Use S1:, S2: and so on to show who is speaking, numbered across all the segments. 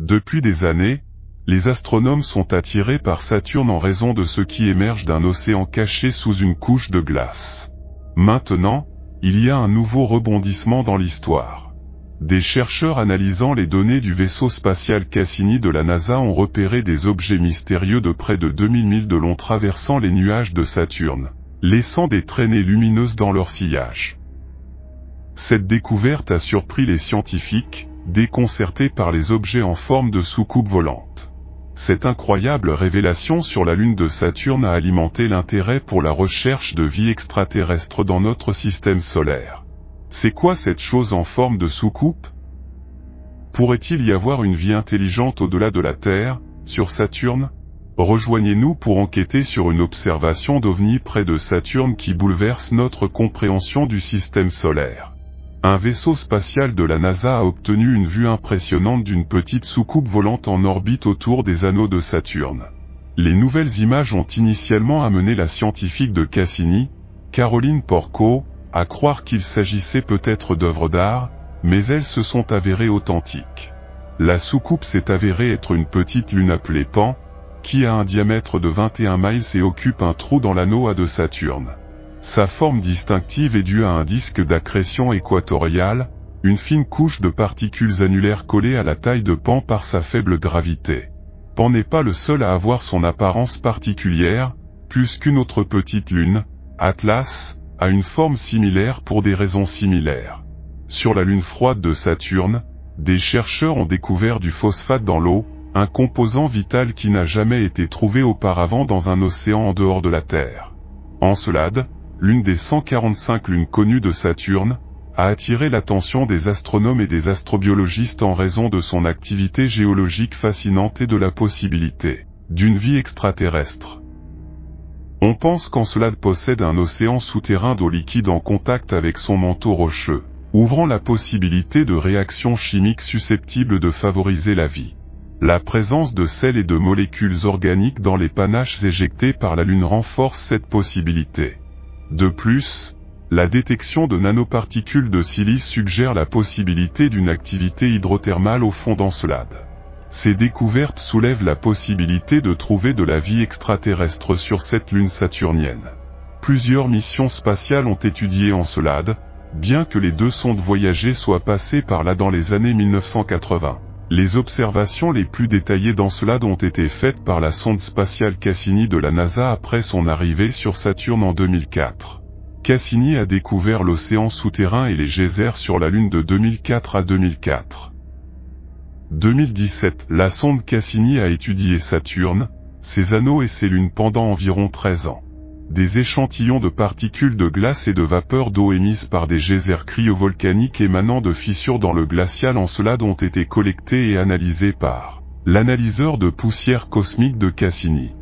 S1: Depuis des années, les astronomes sont attirés par Saturne en raison de ce qui émerge d'un océan caché sous une couche de glace. Maintenant, il y a un nouveau rebondissement dans l'histoire. Des chercheurs analysant les données du vaisseau spatial Cassini de la NASA ont repéré des objets mystérieux de près de 2000 milles de long traversant les nuages de Saturne, laissant des traînées lumineuses dans leur sillage. Cette découverte a surpris les scientifiques, déconcertés par les objets en forme de soucoupe volante. Cette incroyable révélation sur la Lune de Saturne a alimenté l'intérêt pour la recherche de vie extraterrestre dans notre système solaire. C'est quoi cette chose en forme de soucoupe? Pourrait-il y avoir une vie intelligente au-delà de la Terre, sur Saturne? Rejoignez-nous pour enquêter sur une observation d'OVNI près de Saturne qui bouleverse notre compréhension du système solaire. Un vaisseau spatial de la NASA a obtenu une vue impressionnante d'une petite soucoupe volante en orbite autour des anneaux de Saturne. Les nouvelles images ont initialement amené la scientifique de Cassini, Caroline Porco, à croire qu'il s'agissait peut-être d'œuvres d'art, mais elles se sont avérées authentiques. La soucoupe s'est avérée être une petite lune appelée Pan, qui a un diamètre de 21 miles et occupe un trou dans l'anneau A de Saturne. Sa forme distinctive est due à un disque d'accrétion équatoriale, une fine couche de particules annulaires collées à la taille de Pan par sa faible gravité. Pan n'est pas le seul à avoir son apparence particulière, plus qu'une autre petite lune, Atlas, a une forme similaire pour des raisons similaires. Sur la lune froide de Saturne, des chercheurs ont découvert du phosphate dans l'eau, un composant vital qui n'a jamais été trouvé auparavant dans un océan en dehors de la Terre. Encelade, l'une des 145 lunes connues de Saturne, a attiré l'attention des astronomes et des astrobiologistes en raison de son activité géologique fascinante et de la possibilité d'une vie extraterrestre. On pense qu'Encelade possède un océan souterrain d'eau liquide en contact avec son manteau rocheux, ouvrant la possibilité de réactions chimiques susceptibles de favoriser la vie. La présence de sel et de molécules organiques dans les panaches éjectés par la Lune renforce cette possibilité. De plus, la détection de nanoparticules de silice suggère la possibilité d'une activité hydrothermale au fond d'Encelade. Ces découvertes soulèvent la possibilité de trouver de la vie extraterrestre sur cette lune saturnienne. Plusieurs missions spatiales ont étudié Encelade, bien que les deux sondes voyagées soient passées par là dans les années 1980. Les observations les plus détaillées d'Encelade ont été faites par la sonde spatiale Cassini de la NASA après son arrivée sur Saturne en 2004. Cassini a découvert l'océan souterrain et les geysers sur la Lune de 2004 à 2004. 2017, la sonde Cassini a étudié Saturne, ses anneaux et ses lunes pendant environ 13 ans. Des échantillons de particules de glace et de vapeur d'eau émises par des geysers cryovolcaniques émanant de fissures dans le glacial Encelade ont été collectés et analysés par l'analyseur de poussière cosmique de Cassini.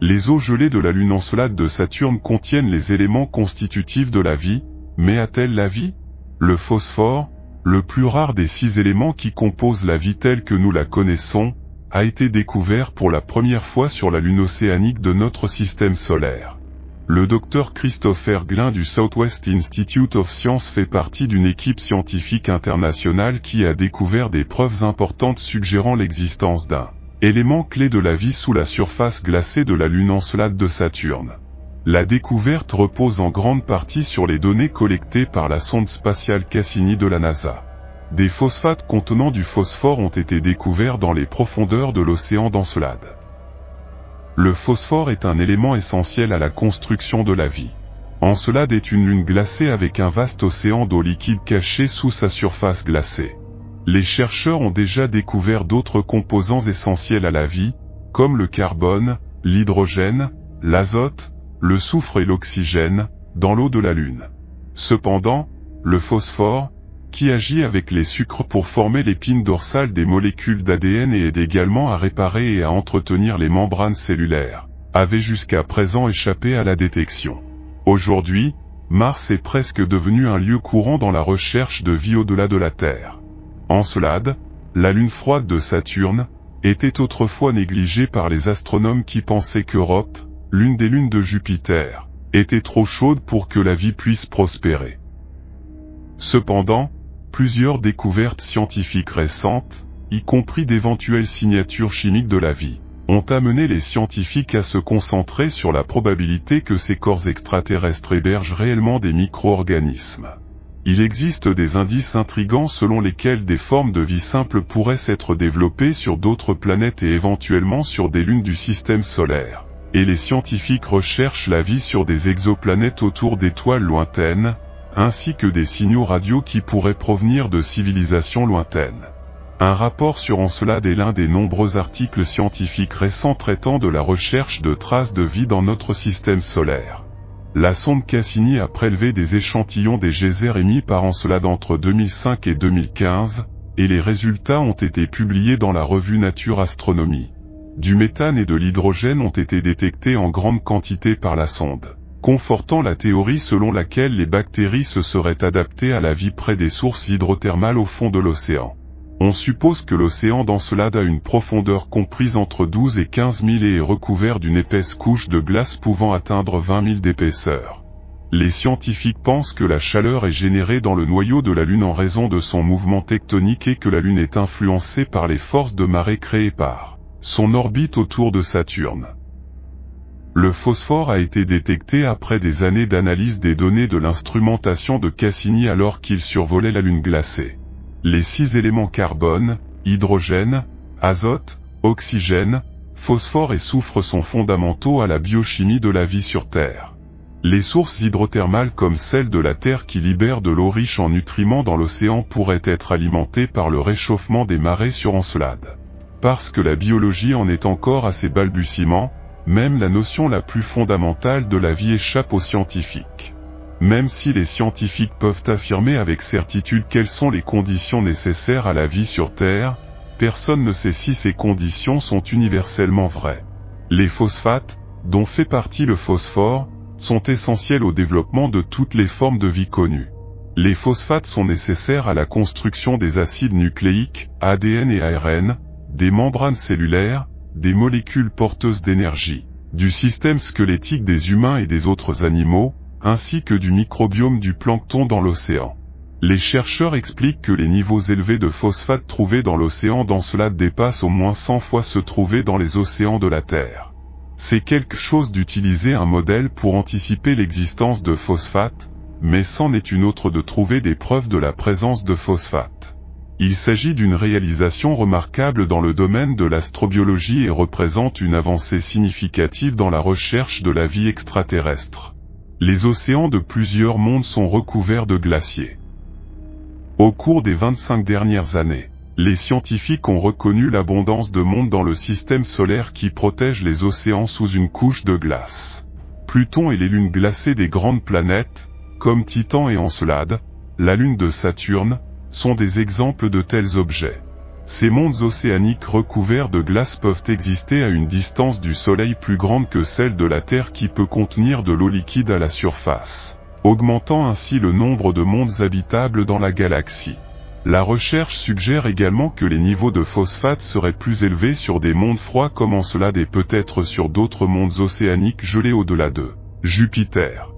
S1: Les eaux gelées de la lune Encelade de Saturne contiennent les éléments constitutifs de la vie, mais a-t-elle la vie? Le phosphore, le plus rare des 6 éléments qui composent la vie telle que nous la connaissons, a été découvert pour la première fois sur la lune océanique de notre système solaire. Le docteur Christopher Glynn du Southwest Institute of Science fait partie d'une équipe scientifique internationale qui a découvert des preuves importantes suggérant l'existence d'un élément clé de la vie sous la surface glacée de la lune Encelade de Saturne. La découverte repose en grande partie sur les données collectées par la sonde spatiale Cassini de la NASA. Des phosphates contenant du phosphore ont été découverts dans les profondeurs de l'océan d'Encelade. Le phosphore est un élément essentiel à la construction de la vie. Encelade est une lune glacée avec un vaste océan d'eau liquide caché sous sa surface glacée. Les chercheurs ont déjà découvert d'autres composants essentiels à la vie, comme le carbone, l'hydrogène, l'azote, le soufre et l'oxygène, dans l'eau de la Lune. Cependant, le phosphore, qui agit avec les sucres pour former l'épine dorsale des molécules d'ADN et aide également à réparer et à entretenir les membranes cellulaires, avait jusqu'à présent échappé à la détection. Aujourd'hui, Mars est presque devenu un lieu courant dans la recherche de vie au-delà de la Terre. Encelade, la lune froide de Saturne, était autrefois négligée par les astronomes qui pensaient qu'Europe, l'une des lunes de Jupiter, était trop chaude pour que la vie puisse prospérer. Cependant, plusieurs découvertes scientifiques récentes, y compris d'éventuelles signatures chimiques de la vie, ont amené les scientifiques à se concentrer sur la probabilité que ces corps extraterrestres hébergent réellement des micro-organismes. Il existe des indices intrigants selon lesquels des formes de vie simples pourraient s'être développées sur d'autres planètes et éventuellement sur des lunes du système solaire. Et les scientifiques recherchent la vie sur des exoplanètes autour d'étoiles lointaines, ainsi que des signaux radio qui pourraient provenir de civilisations lointaines. Un rapport sur Encelade est l'un des nombreux articles scientifiques récents traitant de la recherche de traces de vie dans notre système solaire. La sonde Cassini a prélevé des échantillons des geysers émis par Encelade entre 2005 et 2015, et les résultats ont été publiés dans la revue Nature Astronomy. Du méthane et de l'hydrogène ont été détectés en grande quantité par la sonde, confortant la théorie selon laquelle les bactéries se seraient adaptées à la vie près des sources hydrothermales au fond de l'océan. On suppose que l'océan d'Encelade a une profondeur comprise entre 12 et 15 000 et est recouvert d'une épaisse couche de glace pouvant atteindre 20 000 d'épaisseur. Les scientifiques pensent que la chaleur est générée dans le noyau de la Lune en raison de son mouvement tectonique et que la Lune est influencée par les forces de marée créées par son orbite autour de Saturne. Le phosphore a été détecté après des années d'analyse des données de l'instrumentation de Cassini alors qu'il survolait la Lune glacée. Les 6 éléments carbone, hydrogène, azote, oxygène, phosphore et soufre sont fondamentaux à la biochimie de la vie sur Terre. Les sources hydrothermales comme celles de la Terre qui libèrent de l'eau riche en nutriments dans l'océan pourraient être alimentées par le réchauffement des marées sur Encelade. Parce que la biologie en est encore à ses balbutiements, même la notion la plus fondamentale de la vie échappe aux scientifiques. Même si les scientifiques peuvent affirmer avec certitude quelles sont les conditions nécessaires à la vie sur Terre, personne ne sait si ces conditions sont universellement vraies. Les phosphates, dont fait partie le phosphore, sont essentiels au développement de toutes les formes de vie connues. Les phosphates sont nécessaires à la construction des acides nucléiques, ADN et ARN, des membranes cellulaires, des molécules porteuses d'énergie, du système squelettique des humains et des autres animaux, ainsi que du microbiome du plancton dans l'océan. Les chercheurs expliquent que les niveaux élevés de phosphate trouvés dans l'océan d'Encelade dépassent au moins 100 fois ceux trouvés dans les océans de la Terre. C'est quelque chose d'utiliser un modèle pour anticiper l'existence de phosphate, mais c'en est une autre de trouver des preuves de la présence de phosphate. Il s'agit d'une réalisation remarquable dans le domaine de l'astrobiologie et représente une avancée significative dans la recherche de la vie extraterrestre. Les océans de plusieurs mondes sont recouverts de glaciers. Au cours des 25 dernières années, les scientifiques ont reconnu l'abondance de mondes dans le système solaire qui protègent les océans sous une couche de glace. Pluton et les lunes glacées des grandes planètes, comme Titan et Encelade, la lune de Saturne, sont des exemples de tels objets. Ces mondes océaniques recouverts de glace peuvent exister à une distance du Soleil plus grande que celle de la Terre qui peut contenir de l'eau liquide à la surface, augmentant ainsi le nombre de mondes habitables dans la galaxie. La recherche suggère également que les niveaux de phosphate seraient plus élevés sur des mondes froids comme Encelade et peut-être sur d'autres mondes océaniques gelés au-delà de Jupiter.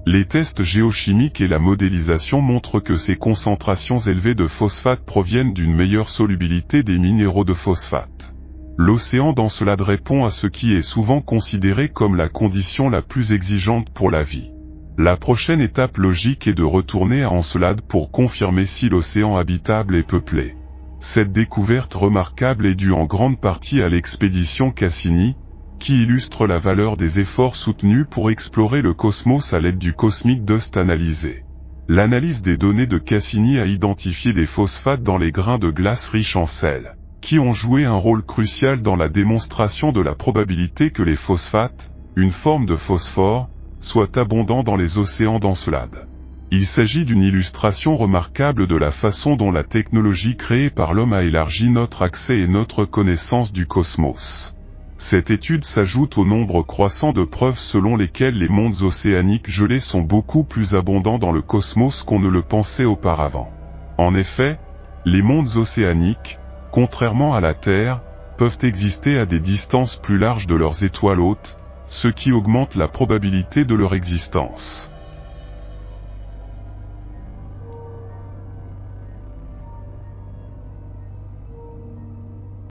S1: Les tests géochimiques et la modélisation montrent que ces concentrations élevées de phosphate proviennent d'une meilleure solubilité des minéraux de phosphate. L'océan d'Encelade répond à ce qui est souvent considéré comme la condition la plus exigeante pour la vie. La prochaine étape logique est de retourner à Encelade pour confirmer si l'océan habitable est peuplé. Cette découverte remarquable est due en grande partie à l'expédition Cassini, qui illustre la valeur des efforts soutenus pour explorer le cosmos à l'aide du Cosmic Dust analysé. L'analyse des données de Cassini a identifié des phosphates dans les grains de glace riches en sel, qui ont joué un rôle crucial dans la démonstration de la probabilité que les phosphates, une forme de phosphore, soient abondants dans les océans d'Encelade. Il s'agit d'une illustration remarquable de la façon dont la technologie créée par l'homme a élargi notre accès et notre connaissance du cosmos. Cette étude s'ajoute au nombre croissant de preuves selon lesquelles les mondes océaniques gelés sont beaucoup plus abondants dans le cosmos qu'on ne le pensait auparavant. En effet, les mondes océaniques, contrairement à la Terre, peuvent exister à des distances plus larges de leurs étoiles hôtes, ce qui augmente la probabilité de leur existence.